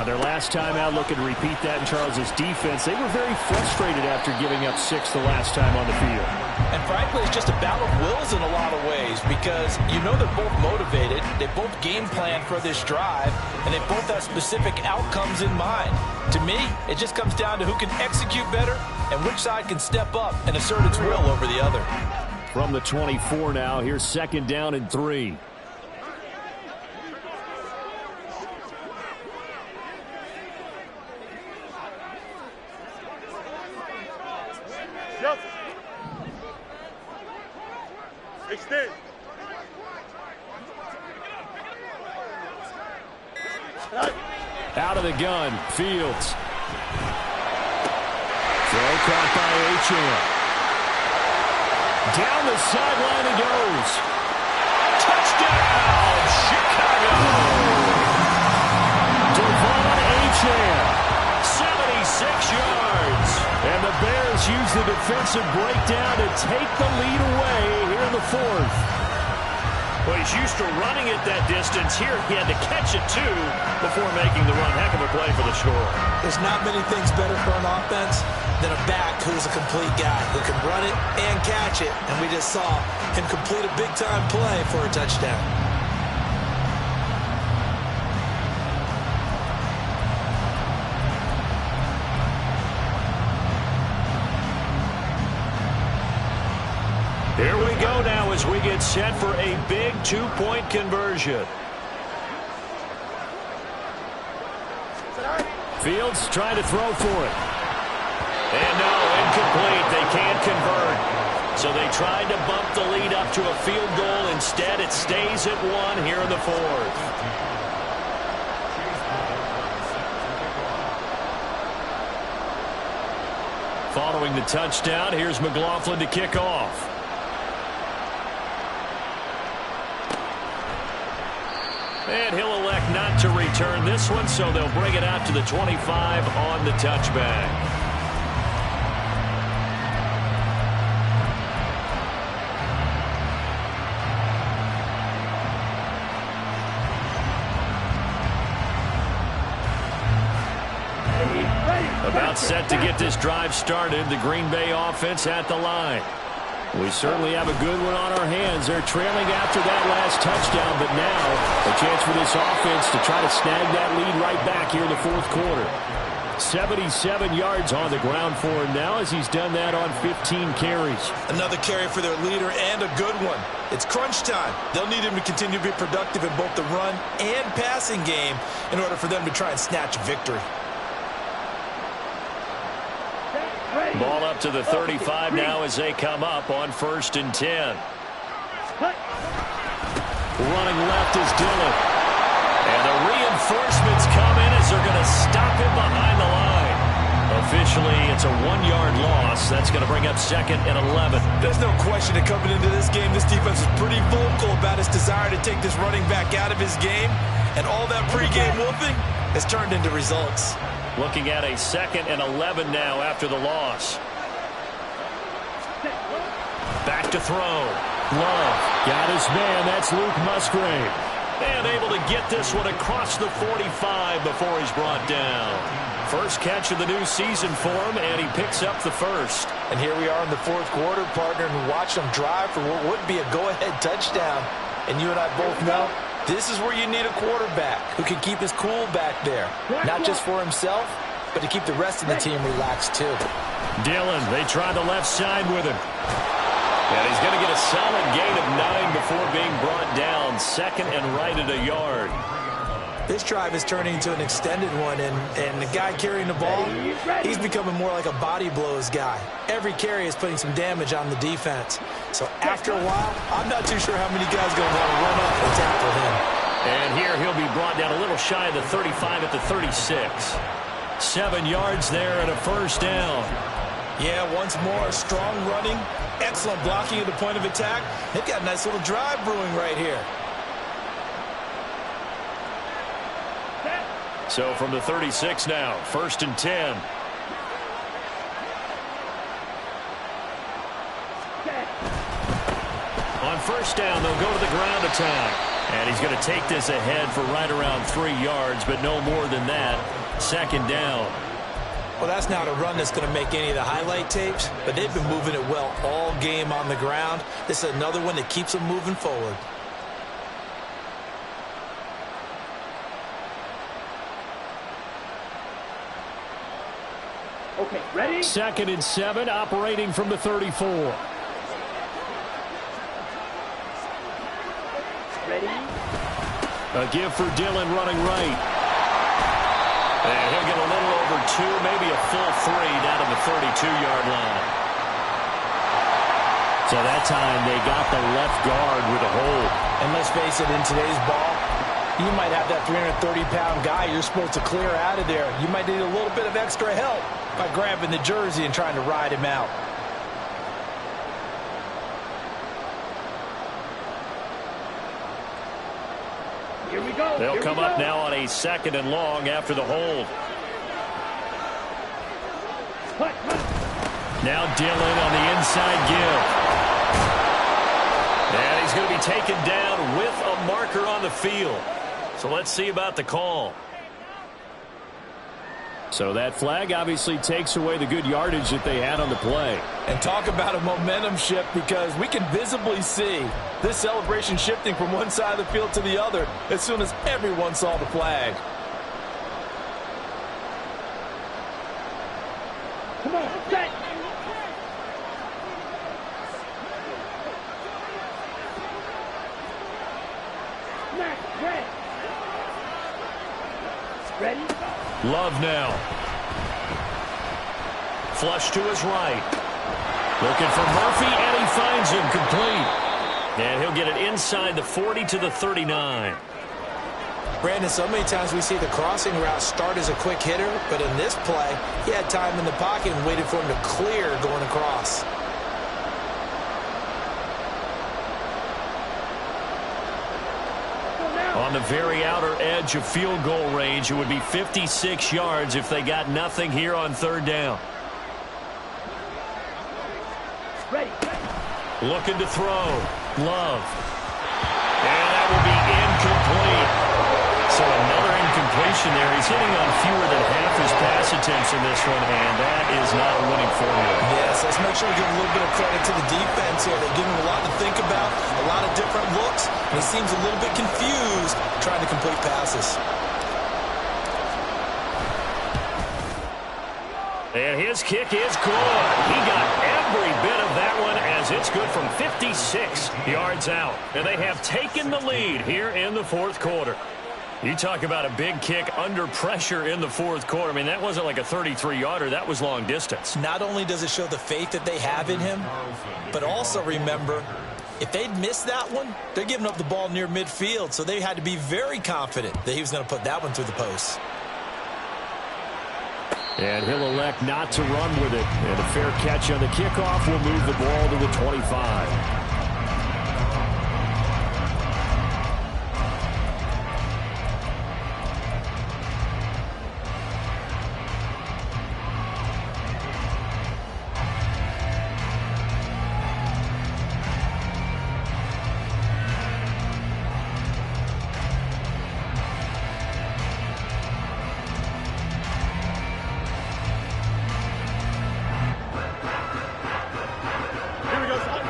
their last time out. Looking to repeat that in Charles' defense. They were very frustrated after giving up 6 the last time on the field. And frankly, it's just a battle of wills in a lot of ways because you know they're both motivated. They both game plan for this drive, and they both have specific outcomes in mind. To me, it just comes down to who can execute better and which side can step up and assert its will over the other. From the 24 now, here's 2nd down and 3. Yep. Extend. Out of the gun, Fields. Throw caught by Achane. Down the sideline he goes. Touchdown, Chicago! Devon Achane, 76 yards. And the Bears use the defensive breakdown to take the lead away here in the 4th. Well, he's used to running it that distance. Here, he had to catch it, too, before making the run. Heck of a play for the score. There's not many things better for an offense than a back who's a complete guy who can run it and catch it. And we just saw him complete a big-time play for a touchdown. Here we go now as we get set for a big 2-point conversion. Fields trying to throw for it. And no, incomplete. They can't convert. So they tried to bump the lead up to a field goal. Instead, it stays at 1 here in the 4th. Following the touchdown, here's McLaughlin to kick off. And he'll elect not to return this one, so they'll bring it out to the 25 on the touchback. About set to get this drive started, the Green Bay offense at the line. We certainly have a good one on our hands. They're trailing after that last touchdown, but now a chance for this offense to try to snag that lead right back here in the 4th quarter. 77 yards on the ground for him now as he's done that on 15 carries. Another carry for their leader and a good one. It's crunch time. They'll need him to continue to be productive in both the run and passing game in order for them to try and snatch a victory. Ball up to the 35 now as they come up on 1st and 10. Running left is Dillon. And the reinforcements come in as they're going to stop him behind the line. Officially, it's a 1-yard loss. That's going to bring up 2nd and 11. There's no question that coming into this game, this defense is pretty vocal about its desire to take this running back out of his game. And all that pregame wolfing has turned into results. Looking at a 2nd and 11 now after the loss. Back to throw. Love got his man. That's Luke Musgrave. And able to get this one across the 45 before he's brought down. First catch of the new season for him, and he picks up the first. And here we are in the 4th quarter, partner, and watch them drive for what would be a go-ahead touchdown. And you and I both know this is where you need a quarterback who can keep his cool back there. Not just for himself, but to keep the rest of the team relaxed too. Dillon, they try the left side with him. And he's going to get a solid gain of 9 before being brought down. 2nd and right at a yard. This drive is turning into an extended one, and the guy carrying the ball, he's becoming more like a body blows guy. Every carry is putting some damage on the defense. So after a while, I'm not too sure how many guys are going to want to run up and tackle him. And here he'll be brought down a little shy of the 35 at the 36. 7 yards there and a first down. Yeah, once more, strong running, excellent blocking at the point of attack. They've got a nice little drive brewing right here. So from the 36 now, 1st and 10. On first down, they'll go to the ground attack. And he's going to take this ahead for right around 3 yards, but no more than that. Second down. Well, that's not a run that's going to make any of the highlight tapes, but they've been moving it well all game on the ground. This is another one that keeps them moving forward. Okay, ready? 2nd and 7, operating from the 34. Ready? A give for Dillon running right. And he'll get a little over 2, maybe a full 3 down to the 32-yard line. So that time they got the left guard with a hold. And let's face it, in today's ball, you might have that 330-pound guy you're supposed to clear out of there. You might need a little bit of extra help by grabbing the jersey and trying to ride him out. Here we go. They'll come up now on a 2nd and long after the hold. Now Dillon on the inside give. And he's going to be taken down with a marker on the field. So let's see about the call. So that flag obviously takes away the good yardage that they had on the play. And talk about a momentum shift, because we can visibly see this celebration shifting from one side of the field to the other as soon as everyone saw the flag. Come on, set. Snap, red. Ready? Love now. Flush to his right. Looking for Murphy, and he finds him complete. And he'll get it inside the 40 to the 39. Brandon, so many times we see the crossing route start as a quick hitter, but in this play, he had time in the pocket and waited for him to clear going across. On the very outer edge of field goal range, it would be 56 yards if they got nothing here on 3rd down. Ready. Looking to throw. Love. And that will be incomplete. So another incompletion there. He's hitting on fewer than half his pass attempts in this one, and that is not a winning formula. Yes, let's make sure we give a little bit of credit to the defense here. They give him a lot to think about, a lot of different looks, and he seems a little bit confused trying to complete passes. And his kick is good. He got every bit of that one, as it's good from 56 yards out. And they have taken the lead here in the 4th quarter. You talk about a big kick under pressure in the 4th quarter. I mean, that wasn't like a 33-yarder. That was long distance. Not only does it show the faith that they have in him, but also remember, if they'd missed that one, they're giving up the ball near midfield, so they had to be very confident that he was going to put that one through the post. And he'll elect not to run with it. And a fair catch on the kickoff will move the ball to the 25.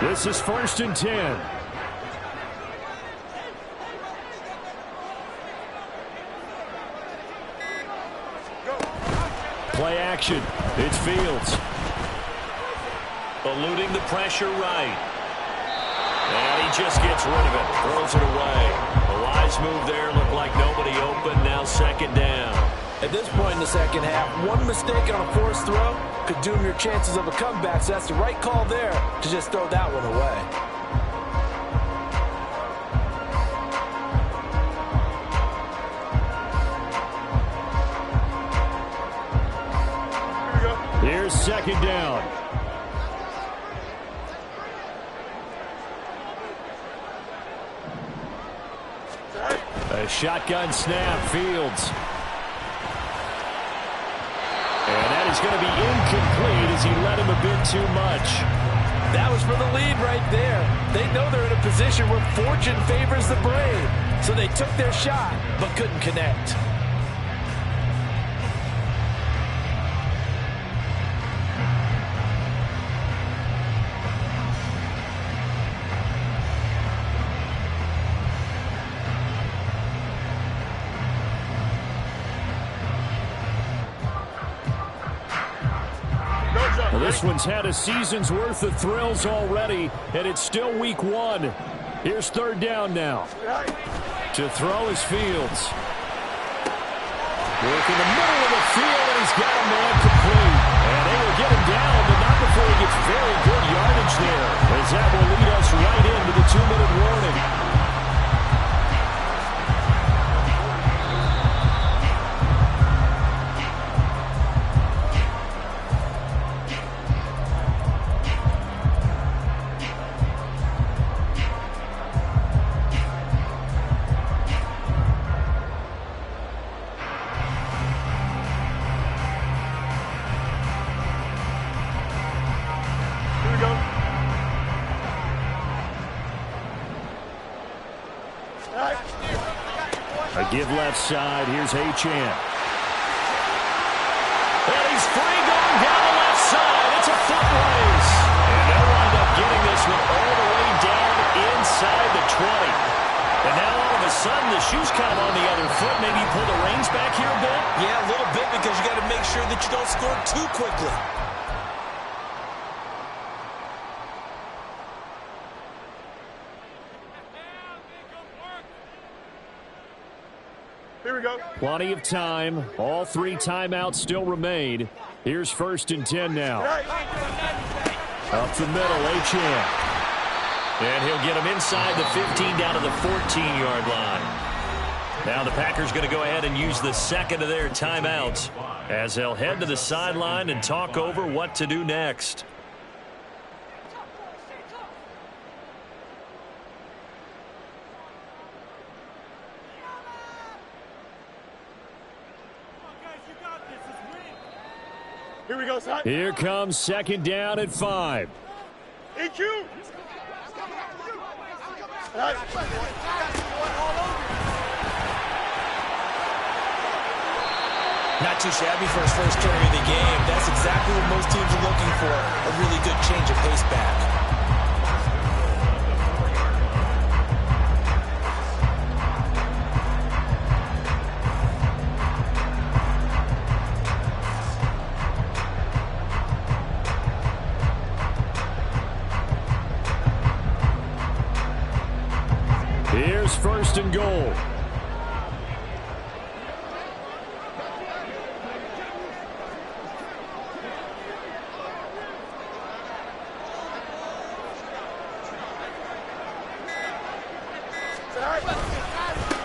This is 1st and 10. Play action. It's Fields. Eluding the pressure right. And he just gets rid of it. Throws it away. A wise move there. Looked like nobody open. Now 2nd down. At this point in the 2nd half, one mistake on a forced throw could doom your chances of a comeback, so that's the right call there to just throw that one away. Here's 2nd down. A shotgun snap, Fields. And that is going to be incomplete as he led him a bit too much. That was for the lead right there. They know they're in a position where fortune favors the brave. So they took their shot, but couldn't connect. Well, this one's had a season's worth of thrills already, and it's still week 1. Here's third down now. To throw is Fields. Work in the middle of the field, and he's got a man complete. And they will get him down, but not before he gets very good yardage there, as that will lead us right into the 2-minute warning. A give left side. Here's Achane. And he's free going down the left side. It's a foot race. And they'll wind up getting this one all the way down inside the 20. And now all of a sudden the shoe's kind of on the other foot. Maybe you pull the reins back here a bit? Yeah, a little bit, because you got to make sure that you don't score too quickly. Here we go. Plenty of time. All 3 timeouts still remain. Here's 1st and 10 now. Up the middle, Achane. And he'll get him inside the 15 down to the 14-yard line. Now the Packers going to go ahead and use the second of their timeouts as they'll head to the sideline and talk over what to do next. Here we go, son. Here comes 2nd down at 5. EQ. Not too shabby for his first carry of the game. That's exactly what most teams are looking for. A really good change of pace back. Here's 1st and goal.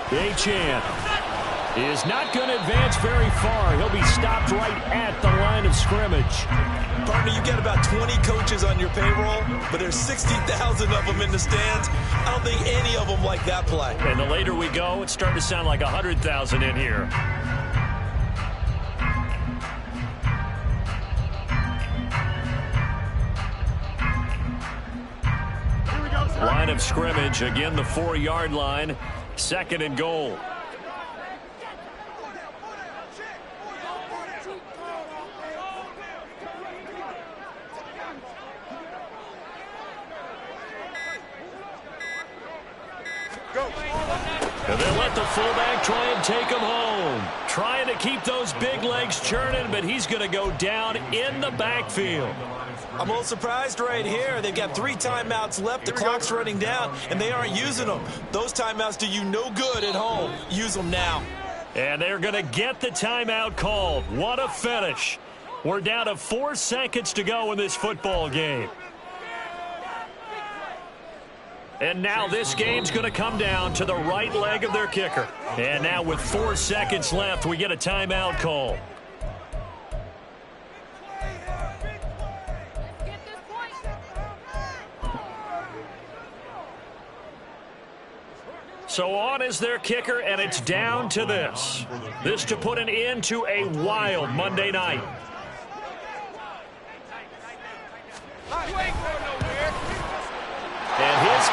Achane is not going to advance very far. He'll be stopped right at the line of scrimmage. Partner, you got about 20 coaches on your payroll, but there's 60,000 of them in the stands. I don't think any of them like that play. And the later we go, it's starting to sound like 100,000 in here. Line of scrimmage, again the 4-yard line. 2nd and goal. And they'll let the fullback try and take him home. Trying to keep those big legs churning, but he's going to go down in the backfield. I'm a little surprised right here. They've got 3 timeouts left. The clock's running down, and they aren't using them. Those timeouts do you no good at home. Use them now. And they're going to get the timeout called. What a finish. We're down to 4 seconds to go in this football game. And now this game's going to come down to the right leg of their kicker. And now with 4 seconds left, we get a timeout call. So on is their kicker, and it's down to this. This to put an end to a wild Monday night.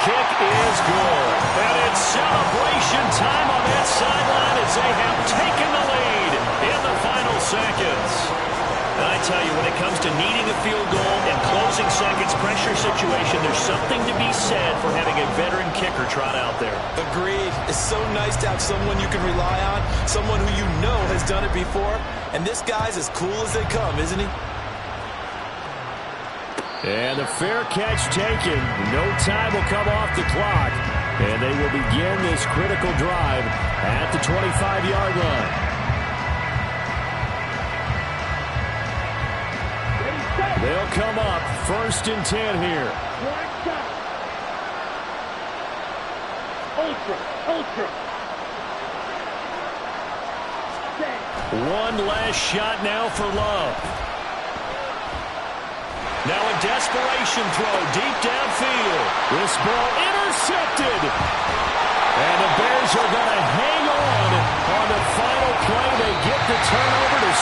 kick is good. And it's celebration time on that sideline as they have taken the lead in the final seconds. And I tell you, when it comes to needing a field goal and closing seconds pressure situation, there's something to be said for having a veteran kicker trot out there. Agreed. It's so nice to have someone you can rely on, someone who you know has done it before. And this guy's as cool as they come, isn't he? And a fair catch taken. No time will come off the clock. And they will begin this critical drive at the 25-yard line. They'll come up 1st and 10 here. Ultra. One last shot now for Love. Now a desperation throw deep downfield. This ball intercepted. And the Bears are going to hang on the final play. They get the turnover to